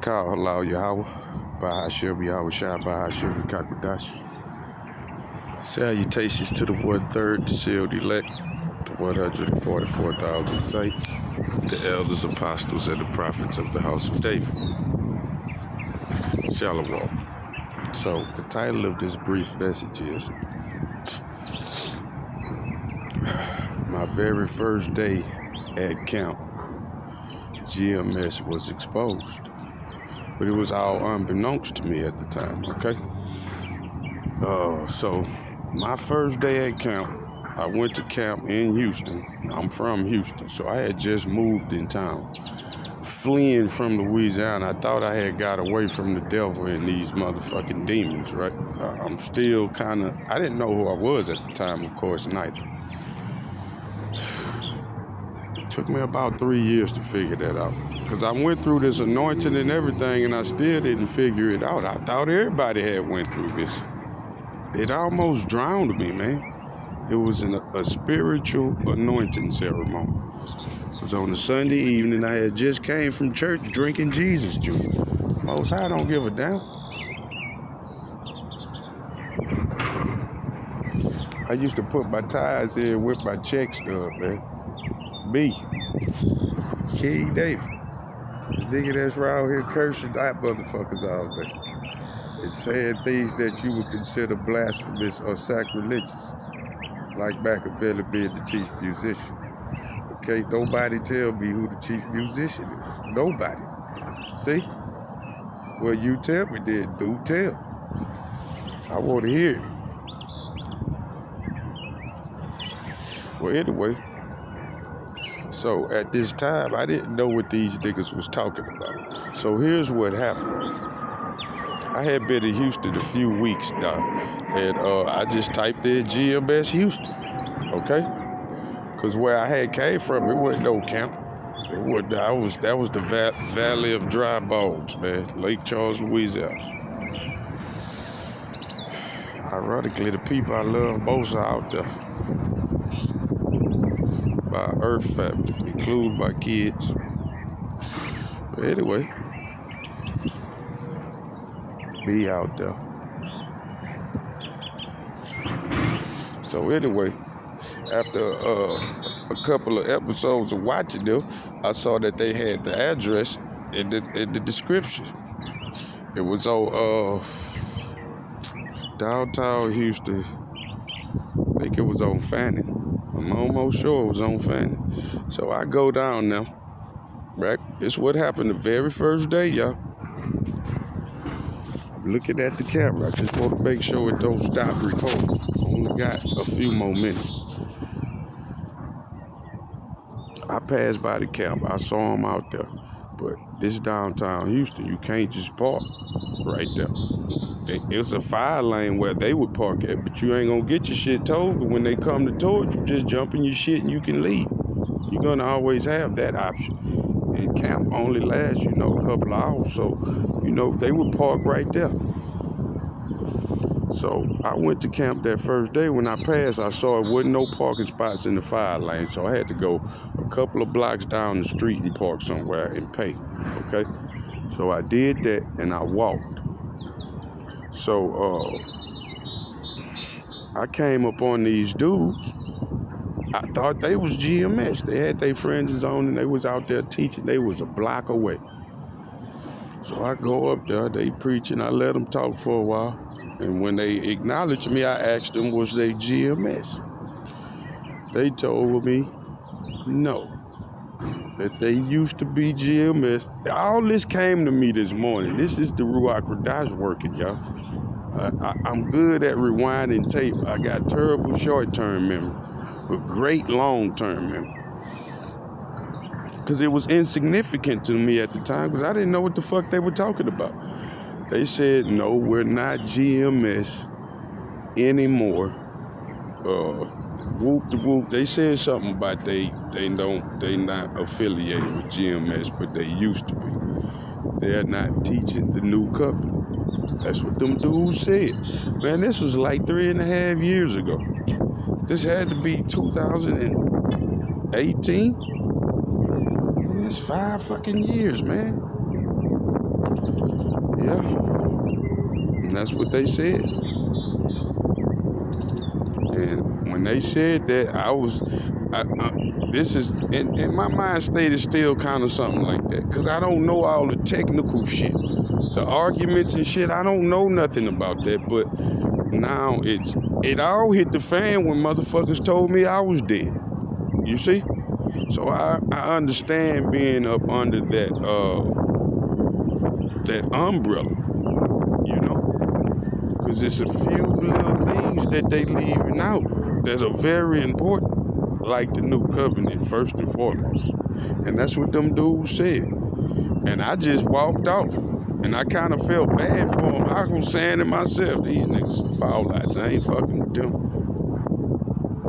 Barakah Halal Yahweh, Bahashir Yahweh Shai, Bahashir Kakwadash. Salutations to the 1/3 sealed elect, the 144,000 saints, the elders, apostles, and the prophets of the house of David. Shalom. So, the title of this brief message is my very first day at camp. GMS was exposed, but it was all unbeknownst to me at the time, okay? So my first day at camp, I went to camp in Houston. I'm from Houston, so I had just moved in town, fleeing from Louisiana. I thought I had got away from the devil and these motherfucking demons, right? I'm still I didn't know who I was at the time, of course, neither. Took me about 3 years to figure that out, because I went through this anointing and everything, and I still didn't figure it out. I thought everybody had went through this. It almost drowned me, man. It was a spiritual anointing ceremony. It was on a Sunday evening. I had just came from church drinking Jesus juice. Most High don't give a damn. I used to put my ties in with my check stub, man. King David, the nigga that's around here cursing that motherfuckers all day and saying things that you would consider blasphemous or sacrilegious, like Machiavelli being the chief musician. Okay, nobody tell me who the chief musician is. Nobody. See? Well, you tell me then, do tell. I want to hear it. Well, anyway, so at this time, I didn't know what these niggas was talking about. So here's what happened. I had been in Houston a few weeks now, and I just typed in GMS Houston, okay? Because where I had came from, it wasn't no camp. It wasn't. That was the Valley of Dry Bones, man, Lake Charles, Louisiana. Ironically, the people I love most are out there. My earth family, including my kids. But anyway, be out there. So anyway, after a couple of episodes of watching them, I saw that they had the address in the description. It was on downtown Houston. I think it was on Fannin. I'm almost sure it was on Fannin. So I go down now, right? This is what happened the very first day, y'all. I'm looking at the camera. I just want to make sure it don't stop recording. Only got a few more minutes. I passed by the camp. I saw them out there. But this downtown Houston, you can't just park right there. It's a fire lane where they would park at, but you ain't gonna get your shit towed. When they come to tow it, you just jump in your shit and you can leave. You're gonna always have that option. And camp only lasts, a couple of hours, so, they would park right there. So I went to camp that first day. When I passed, I saw it wasn't no parking spots in the fire lane, so I had to go a couple of blocks down the street and park somewhere and pay, okay? So I did that, and I walked. So I came up on these dudes. I thought they was GMS. They had their friends on, and they was out there teaching. They was a block away. So I go up there, they preaching. I let them talk for a while. And when they acknowledged me, I asked them, was they GMS? They told me no, that they used to be GMS. All this came to me this morning. This is the Ruach Kodesh working, y'all. I'm good at rewinding tape. I got terrible short-term memory, but great long-term memory. Because it was insignificant to me at the time, because I didn't know what the fuck they were talking about. They said, no, we're not GMS anymore. Whoop the whoop. They said something about they not affiliated with GMS, but they used to be. They're not teaching the new covenant. That's what them dudes said. Man, this was like 3.5 years ago. This had to be 2018. And it's 5 fucking years, man. Yeah. And that's what they said. And when they said that, this is, and my mind state is still kind of something like that. Because I don't know all the technical shit. The arguments and shit, I don't know nothing about that. But now it all hit the fan when motherfuckers told me I was dead. You see? So I understand being up under that umbrella, you know? Because it's a few little things that they leaving out that are very important, like the new covenant, first and foremost. And that's what them dudes said. And I just walked off. And I kind of felt bad for them. I was saying to myself, these niggas some foul outs. I ain't fucking with them.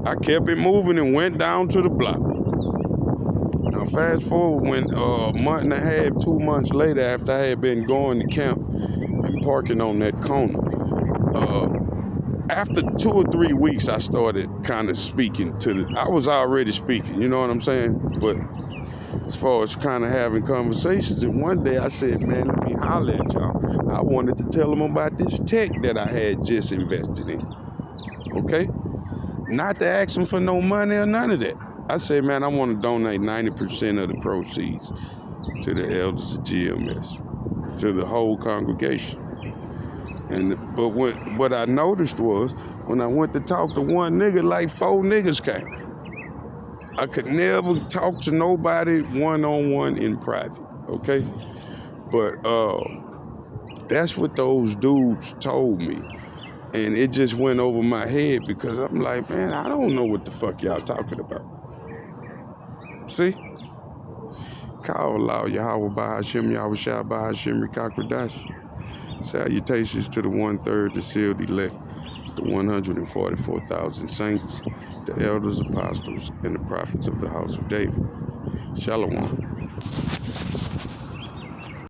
I kept it moving and went down to the block. Now fast forward when a month and a half, 2 months later, after I had been going to camp and parking on that corner, after 2 or 3 weeks, I started kind of speaking I was already speaking, you know what I'm saying? But as far as kind of having conversations, and one day I said, man, let me holler at y'all. I wanted to tell them about this tech that I had just invested in, okay? Not to ask them for no money or none of that. I said, man, I want to donate 90% of the proceeds to the elders of GMS, to the whole congregation. But what I noticed was, when I went to talk to one nigga, like 4 niggas came. I could never talk to nobody one-on-one in private, okay? But that's what those dudes told me. And it just went over my head because I'm like, man, I don't know what the fuck y'all talking about. See? Call Allah, Yahweh, Bahashim, Yahweh Shah, Bahashim, Rikakradash. Salutations to the 1/3, the sealed elect, the 144,000 saints, the elders, apostles, and the prophets of the house of David. Shalom.